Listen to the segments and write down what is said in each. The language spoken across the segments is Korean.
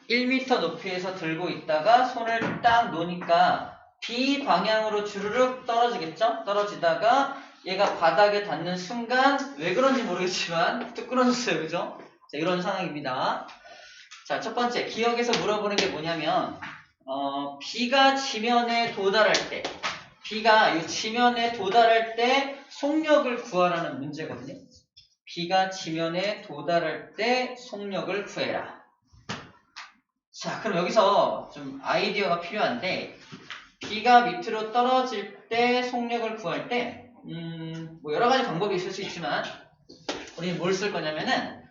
1m 높이에서 들고 있다가 손을 딱 놓으니까 B 방향으로 주르륵 떨어지겠죠? 떨어지다가 얘가 바닥에 닿는 순간 왜 그런지 모르겠지만 뚝 끊어졌어요. 그죠? 자, 이런 상황입니다. 자, 첫 번째 기억에서 물어보는 게 뭐냐면 B가 지면에 도달할 때 B가 이 지면에 도달할 때 속력을 구하라는 문제거든요. B가 지면에 도달할 때 속력을 구해라. 자, 그럼 여기서 좀 아이디어가 필요한데 B가 밑으로 떨어질 때 속력을 구할 때 뭐 여러 가지 방법이 있을 수 있지만 우리는 뭘 쓸 거냐면은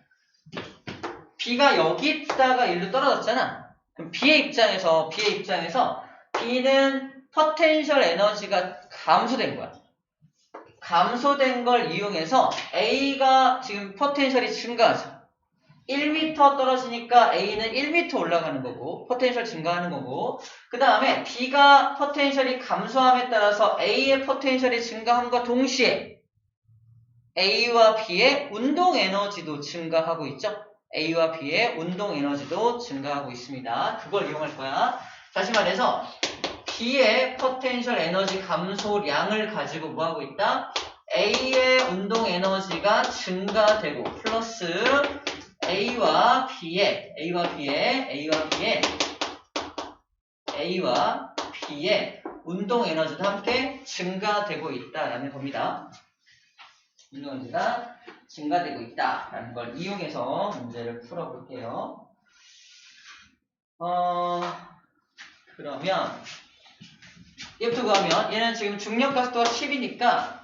B가 여기 있다가 일로 떨어졌잖아. 그럼 B의 입장에서 B는 포텐셜 에너지가 감소된 거야. 감소된 걸 이용해서 A가 지금 포텐셜이 증가하죠. 1m 떨어지니까 A는 1m 올라가는 거고 포텐셜 증가하는 거고 그 다음에 B가 포텐셜이 감소함에 따라서 A의 포텐셜이 증가함과 동시에 A와 B의 운동 에너지도 증가하고 있죠. A와 B의 운동 에너지도 증가하고 있습니다. 그걸 이용할 거야. 다시 말해서 B의 포텐셜 에너지 감소량을 가지고 뭐하고 있다? A의 운동 에너지가 증가되고 플러스 A와 B의 운동 에너지도 함께 증가되고 있다라는 겁니다. 운동 에너지가 증가되고 있다라는 걸 이용해서 문제를 풀어볼게요. 그러면 얘부터 구하면 얘는 지금 중력 가속도가 10이니까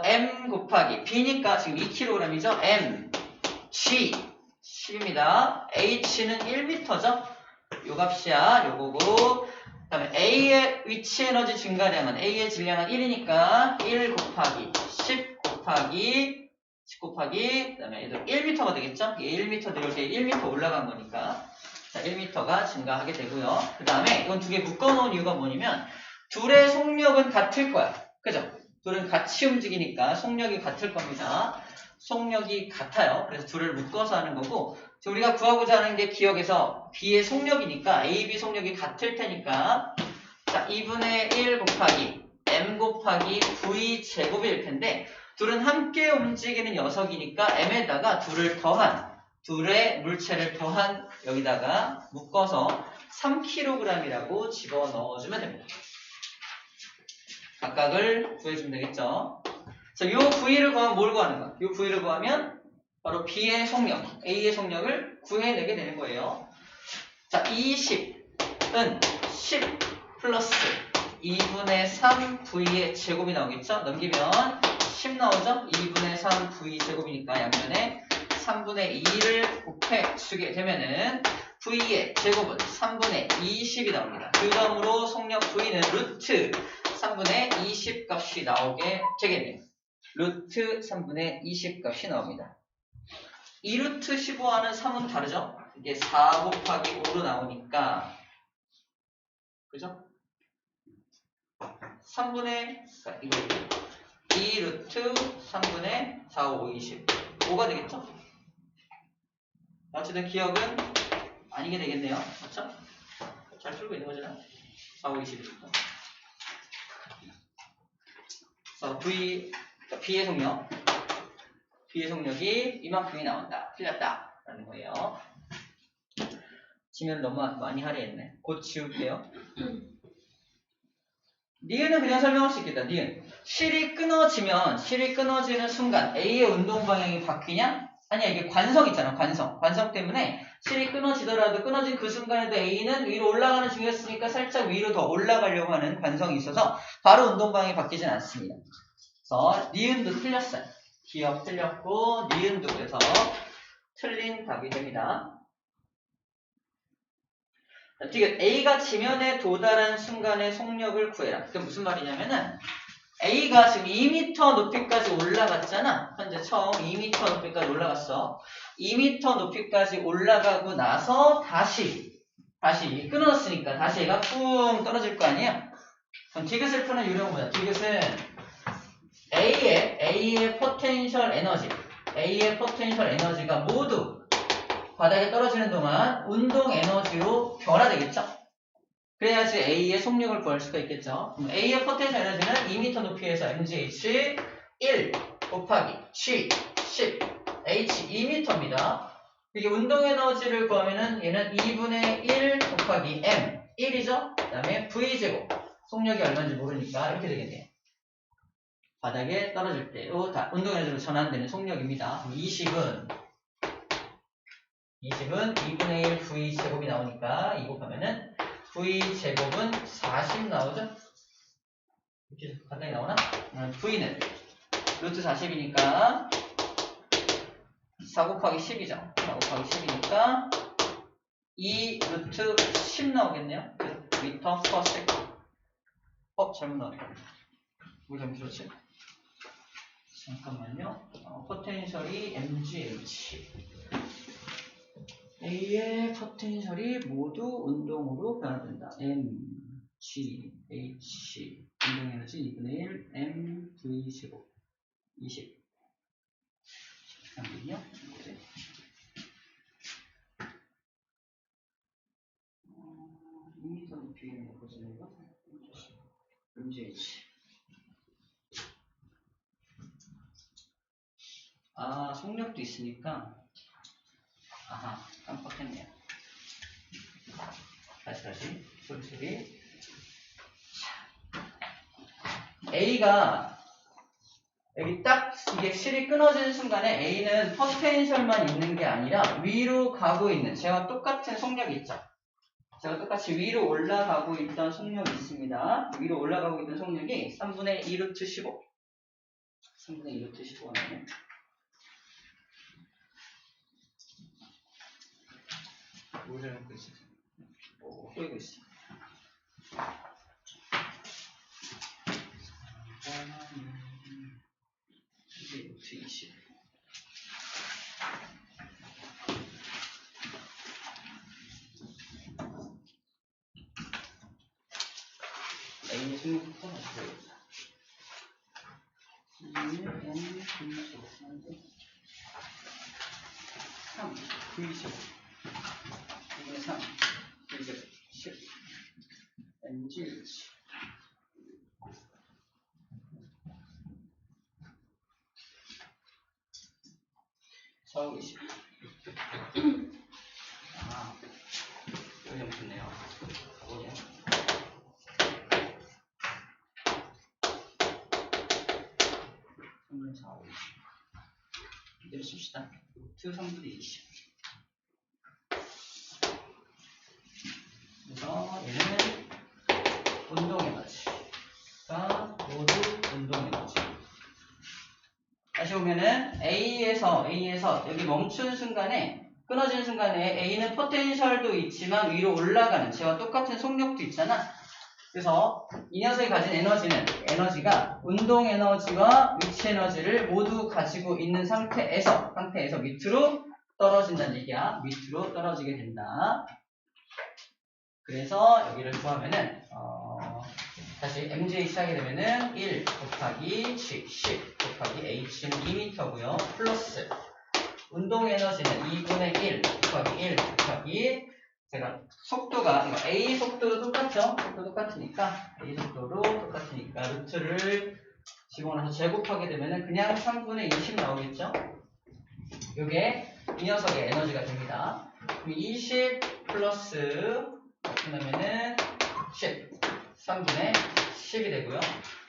m 곱하기 b니까 지금 2kg이죠. m G 10입니다. H는 1m죠. 요 값이야. 요거고. 그 다음에 A의 위치 에너지 증가량은 A의 질량은 1이니까 1 곱하기 10 곱하기 그 다음에 얘도 1m가 되겠죠. 얘 1m 내려올 때 1m 올라간 거니까 자 1m가 증가하게 되고요. 그 다음에 이건 두 개 묶어놓은 이유가 뭐냐면 둘의 속력은 같을 거야. 그죠? 둘은 같이 움직이니까 속력이 같을 겁니다. 속력이 같아요. 그래서 둘을 묶어서 하는 거고 우리가 구하고자 하는 게 기억에서 B의 속력이니까 AB 속력이 같을 테니까 자 2분의 1 곱하기 M 곱하기 V 제곱일 텐데 둘은 함께 움직이는 녀석이니까 M에다가 둘의 물체를 더한 여기다가 묶어서 3kg이라고 집어넣어주면 됩니다. 각각을 구해주면 되겠죠. 자, 요 V를 구하면 뭘 구하는 거야? 요 V를 구하면 바로 B의 속력, A의 속력을 구해내게 되는 거예요. 자, 20은 10 플러스 2분의 3 V의 제곱이 나오겠죠? 넘기면 10 나오죠? 2분의 3 V 제곱이니까 양면에 3분의 2를 곱해주게 되면은 V의 제곱은 3분의 20이 나옵니다. 그 다음으로 속력 V는 루트 3분의 20 값이 나오게 되겠네요. 루트 3분의 20 값이 나옵니다. 2루트 15와는 3은 다르죠? 이게 4 곱하기 5로 나오니까 그죠? 3분의 이거 2루트 3분의 4, 5, 20 5가 되겠죠? 어쨌든 기억은 아니게 되겠네요. 맞죠? 잘 풀고 있는 거잖아요. 4, 5, 20이니까. 그래서 B의 속력이 이만큼이 나온다. 틀렸다. 라는 거예요. 지면 너무 많이 할애했네. 곧 지울게요. 니은은 그냥 설명할 수 있겠다. 니은. 실이 끊어지는 순간 A의 운동 방향이 바뀌냐? 아니야, 이게 관성 있잖아. 관성 때문에 실이 끊어지더라도 끊어진 그 순간에도 A는 위로 올라가는 중이었으니까 살짝 위로 더 올라가려고 하는 관성이 있어서 바로 운동 방향이 바뀌진 않습니다. 그래서 니은도 틀렸어요. 기억 틀렸고 니은도 그래서 틀린 답이 됩니다. 지금 A가 지면에 도달한 순간의 속력을 구해라. 그게 무슨 말이냐면은 A가 지금 2m 높이까지 올라갔잖아. 현재 처음 2m 높이까지 올라갔어. 2m 높이까지 올라가고 나서 다시 끊어졌으니까 다시 얘가 쿵 떨어질 거 아니에요? 그럼 디귿을 푸는 유령은 뭐야? 디귿은 A의 포텐셜 에너지가 모두 바닥에 떨어지는 동안 운동 에너지로 변화되겠죠? 그래야지 A의 속력을 구할 수가 있겠죠. A의 포텐셜 에너지는 2m 높이에서 mgh 1 곱하기 g 10 h 2m입니다. 이게 운동 에너지를 구하면은 얘는 2분의 1 곱하기 m 1이죠? 그 다음에 v제곱 속력이 얼마인지 모르니까 이렇게 되겠네요. 바닥에 떨어질 때 운동 에너지로 전환되는 속력입니다. 20은 2분의 1 v제곱이 나오니까 2 곱하면은 v제곱은 40 나오죠? 이렇게 간단히 나오나? v는 루트 40이니까 4 곱하기 10이죠. 4 곱하기 10이니까 2 루트 10 나오겠네요. 미터 퍼 세컨드. 잘못 나왔다. 뭐 잘못했지? 잠깐만요. 포텐셜이 mgh. A의 포텐셜이 모두 운동으로 변화된다. mgh. 운동 에너지 2분의 1 mv제곱 20. 잠깐만요. 뭐지? 미터 높이는 보시는 거? mgh. 속력도 있으니까. 깜빡했네요. 다시. 소리. A가 여기 딱 이게 실이 끊어지는 순간에 A는 포텐셜만 있는 게 아니라 위로 가고 있는 제가 똑같은 속력이 있죠. 제가 똑같이 위로 올라가고 있던 속력이 있습니다. 위로 올라가고 있던 속력이 3분의 2 루트 15. 3분의 2 루트 15하면 뭐 잘못고 있어? 꼬이고 있어. 2 루트 20. A의 속력부터 맞춰야겠다. A의 N 분수 3 V0 2분의 3 V0 10 NGH 4, 20. 여기 좋네요. 뭐냐? 3분의 4, 5, 20. 이대로 씁시다. 루트 3분의 20. 그래서 얘는 운동 에너지가 모두 운동 에너지. 다시 보면은 A에서 여기 멈추는 순간에 끊어지는 순간에 A는 포텐셜도 있지만 위로 올라가는 제와 똑같은 속력도 있잖아. 그래서 이 녀석이 가진 에너지가 운동 에너지와 위치 에너지를 모두 가지고 있는 상태에서 밑으로 떨어진다는 얘기야. 밑으로 떨어지게 된다. 그래서 여기를 구하면은 다시 mgh 하게 되면은 1 곱하기 g 10 곱하기 h는 2m고요. 플러스 운동 에너지는 2분의 1 곱하기 1 곱하기 제가 속도가 A 속도도 똑같죠? 속도 똑같으니까 A 속도로 똑같으니까 루트를 집어넣어서 제곱하게 되면은 그냥 3분의 20 나오겠죠? 요게 이 녀석의 에너지가 됩니다. 그럼 20 플러스 그러면은 10 3분의 10이 되고요.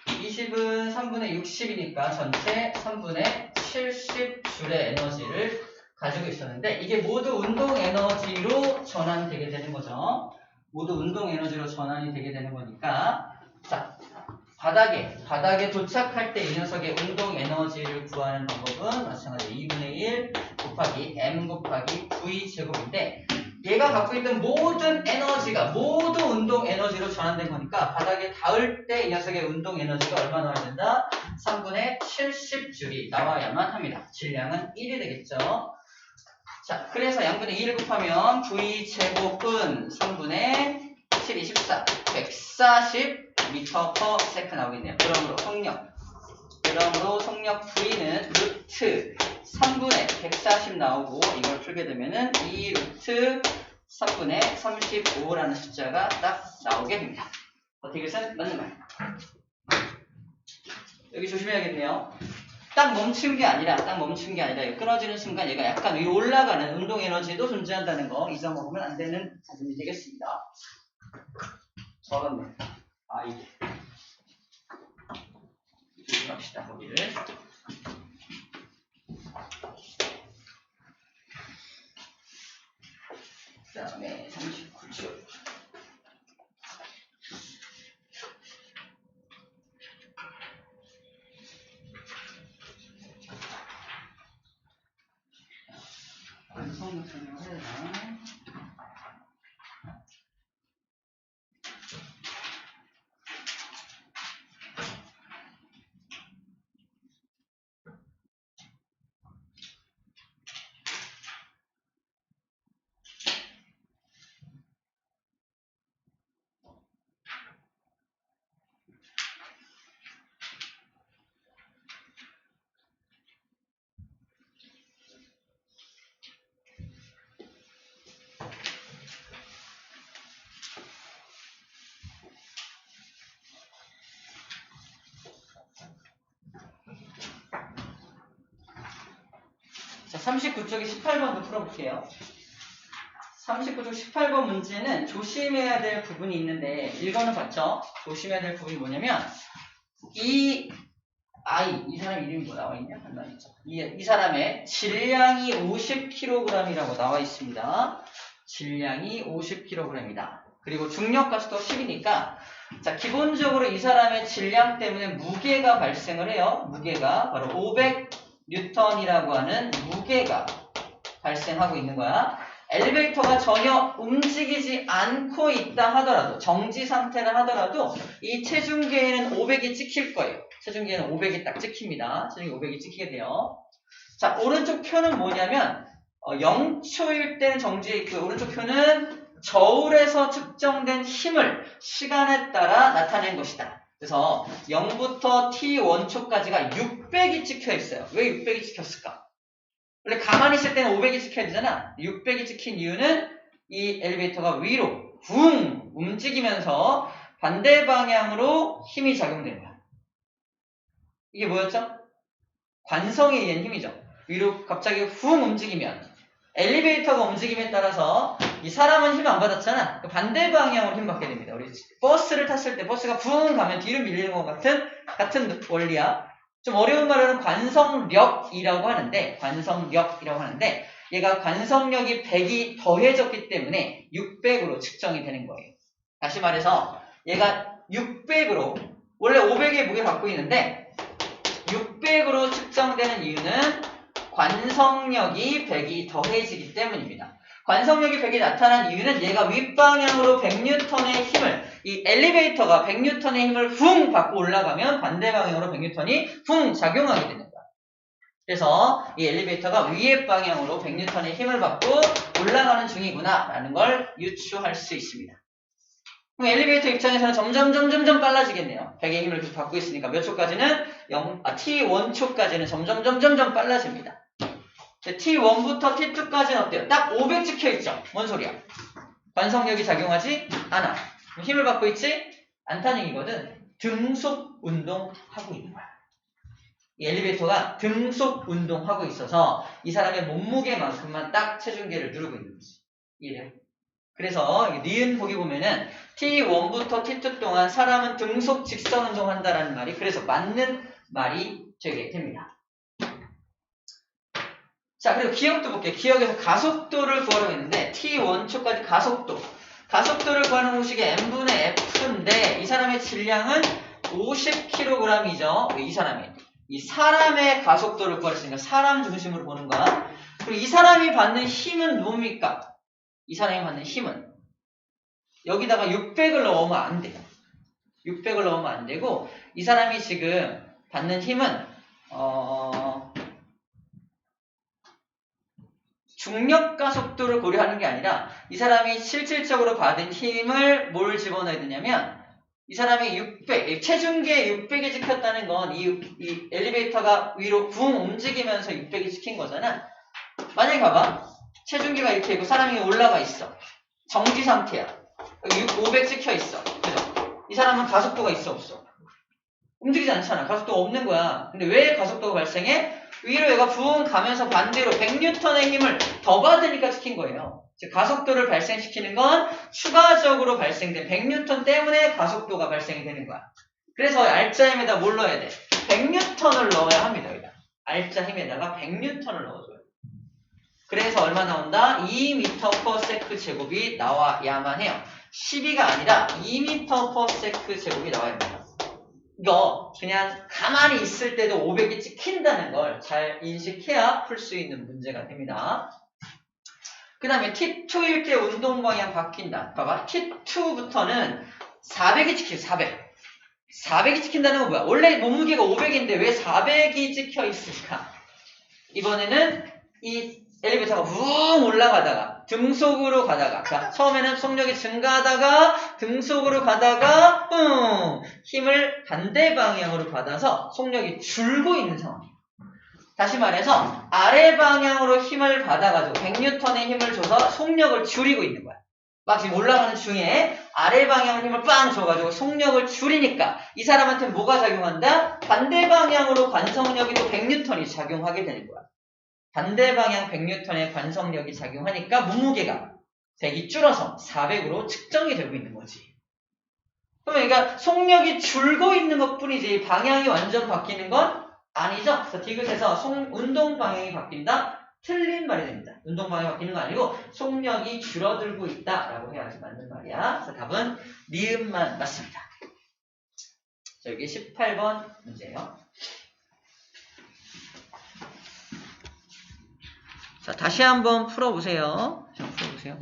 20은 3분의 60이니까 전체 3분의 70줄의 에너지를 가지고 있었는데 이게 모두 운동 에너지로 전환되게 되는 거죠. 모두 운동 에너지로 전환이 되게 되는 거니까 자 바닥에 도착할 때 이 녀석의 운동 에너지를 구하는 방법은 마찬가지로 2분의 1 곱하기 m 곱하기 v 제곱인데 얘가 갖고 있는 모든 에너지가 모두 운동 에너지로 전환된 거니까 바닥에 닿을 때 이 녀석의 운동 에너지가 얼마 나와야 된다? 3분의 70줄이 나와야만 합니다. 질량은 1이 되겠죠. 자, 그래서 양분의 2를 곱하면 V제곱은 3분의 7, 24, 140m/s 나오겠네요. 그러므로 속력. 그러므로 속력 V는 루트 3분의 140 나오고 이걸 풀게 되면은 2 루트 3분의 35라는 숫자가 딱 나오게 됩니다. 어떻게 해서 맞는 말. 여기 조심해야겠네요. 딱 멈춘 게 아니라 끊어지는 순간 얘가 약간 위로 올라가는 운동 에너지도 존재한다는 거 잊어먹으면 안 되는 부분이 되겠습니다. 저런 아이들 조심합시다. 거기를. 그 다음에 39초. 완성을 설명해야 되나? 자, 39쪽에 18번도 풀어볼게요. 39쪽 18번 문제는 조심해야 될 부분이 있는데 읽어는 봤죠? 조심해야 될 부분이 뭐냐면 이 사람 이름이 뭐 나와 있냐? 이 사람의 질량이 50kg이라고 나와 있습니다. 질량이 50kg이다. 그리고 중력가속도가 10이니까 자, 기본적으로 이 사람의 질량 때문에 무게가 발생을 해요. 무게가 바로 500N이라고 하는 무게가 발생하고 있는 거야. 엘리베이터가 전혀 움직이지 않고 있다 하더라도, 정지 상태를 하더라도 이 체중계에는 500이 찍힐 거예요. 체중계에는 500이 딱 찍힙니다. 체중계 500이 찍히게 돼요. 자, 오른쪽 표는 뭐냐면 0초일 때는 정지해 있고, 오른쪽 표는 저울에서 측정된 힘을 시간에 따라 나타낸 것이다. 그래서 0부터 t1초까지가 600이 찍혀 있어요. 왜 600이 찍혔을까? 원래 가만히 있을 때는 500이 찍혀야 되잖아. 600이 찍힌 이유는 이 엘리베이터가 위로 붕 움직이면서 반대 방향으로 힘이 작용된 거야. 이게 뭐였죠? 관성에 의한 힘이죠. 위로 갑자기 붕 움직이면 엘리베이터가 움직임에 따라서 이 사람은 힘 안 받았잖아. 반대 방향으로 힘 받게 됩니다. 우리 버스를 탔을 때 버스가 붕 가면 뒤로 밀리는 것 같은 원리야. 좀 어려운 말로는 관성력이라고 하는데 얘가 관성력이 100이 더해졌기 때문에 600으로 측정이 되는 거예요. 다시 말해서 얘가 600으로 원래 500의 무게 갖고 있는데 600으로 측정되는 이유는 관성력이 100이 더해지기 때문입니다. 관성력이 100이 나타난 이유는 얘가 윗방향으로 100N의 힘을, 이 엘리베이터가 100N의 힘을 쿵 받고 올라가면 반대 방향으로 100N이 쿵 작용하게 되는 거야. 그래서 이 엘리베이터가 위의 방향으로 100N의 힘을 받고 올라가는 중이구나 라는 걸 유추할 수 있습니다. 그럼 엘리베이터 입장에서는 점점 빨라지겠네요. 100의 힘을 계속 받고 있으니까 몇 초까지는 t1초까지는 점점 빨라집니다. t1부터 t2까지는 어때요? 딱 500 찍혀있죠? 뭔 소리야? 관성력이 작용하지 않아. 힘을 받고 있지? 않다는 얘기거든. 등속 운동하고 있는 거야. 이 엘리베이터가 등속 운동하고 있어서 이 사람의 몸무게만큼만 딱 체중계를 누르고 있는 거지. 이해돼요? 그래서 니은 보기 보면은 t1부터 t2 동안 사람은 등속 직선 운동한다라는 말이 그래서 맞는 말이 되게 됩니다. 자, 그리고 기억도 볼게요. 기억에서 가속도를 구하려고 했는데 t1초까지 가속도를 구하는 공식이 m분의 f인데 이 사람의 질량은 50kg이죠. 이 사람의 가속도를 구하랬으니까 사람 중심으로 보는 거야. 그리고 이 사람이 받는 힘은 뭡니까? 이 사람이 받는 힘은 여기다가 600을 넣으면 안 돼요. 600을 넣으면 안 되고 이 사람이 지금 받는 힘은 중력 가속도를 고려하는 게 아니라 이 사람이 실질적으로 받은 힘을 뭘 집어넣어야 되냐면 이 사람이 600, 체중계 600이 찍혔다는 건 이 엘리베이터가 위로 붕 움직이면서 600이 찍힌 거잖아. 만약에 봐봐. 체중계가 이렇게 있고 사람이 올라가 있어. 정지 상태야. 여기 500 찍혀 있어. 그죠? 이 사람은 가속도가 있어, 없어? 움직이지 않잖아. 가속도가 없는 거야. 근데 왜 가속도가 발생해? 위로 얘가 붕 가면서 반대로 100N의 힘을 더 받으니까 찍힌 거예요. 즉 가속도를 발생시키는 건 추가적으로 발생된 100N 때문에 가속도가 발생이 되는 거야. 그래서 알짜 힘에다 뭘 넣어야 돼? 100N을 넣어야 합니다. 여기다. 알짜 힘에다가 100N을 넣어줘요. 그래서 얼마 나온다? 2m/s 제곱이 나와야만 해요. 12가 아니라 2m/s 제곱이 나와야 합니다. 이거 그냥 가만히 있을 때도 500이 찍힌다는 걸 잘 인식해야 풀 수 있는 문제가 됩니다. 그 다음에 T2일 때 운동 방향 바뀐다. 봐봐. T2부터는 400이 찍혀요. 400. 400이 찍힌다는 건 뭐야? 원래 몸무게가 500인데 왜 400이 찍혀 있을까? 이번에는 이 엘리베이터가 붕 올라가다가 등속으로 가다가 자 처음에는 속력이 증가하다가 등속으로 가다가 힘을 반대 방향으로 받아서 속력이 줄고 있는 상황이에요. 다시 말해서 아래 방향으로 힘을 받아가지고 100N의 힘을 줘서 속력을 줄이고 있는 거야. 막 지금 올라가는 중에 아래 방향으로 힘을 빵 줘가지고 속력을 줄이니까 이 사람한테 뭐가 작용한다? 반대 방향으로 관성력이 또 100N이 작용하게 되는 거야. 반대 방향 100N의 관성력이 작용하니까 몸무게가 100이 줄어서 400으로 측정이 되고 있는 거지. 그러니까 속력이 줄고 있는 것뿐이지 방향이 완전 바뀌는 건 아니죠. 그래서 디귿에서 운동 방향이 바뀐다? 틀린 말이 됩니다. 운동 방향이 바뀌는 거 아니고 속력이 줄어들고 있다라고 해야지 맞는 말이야. 그래서 답은 니은만 맞습니다. 자, 여기 18번 문제예요. 자, 다시 한번 풀어보세요. 자, 풀어보세요.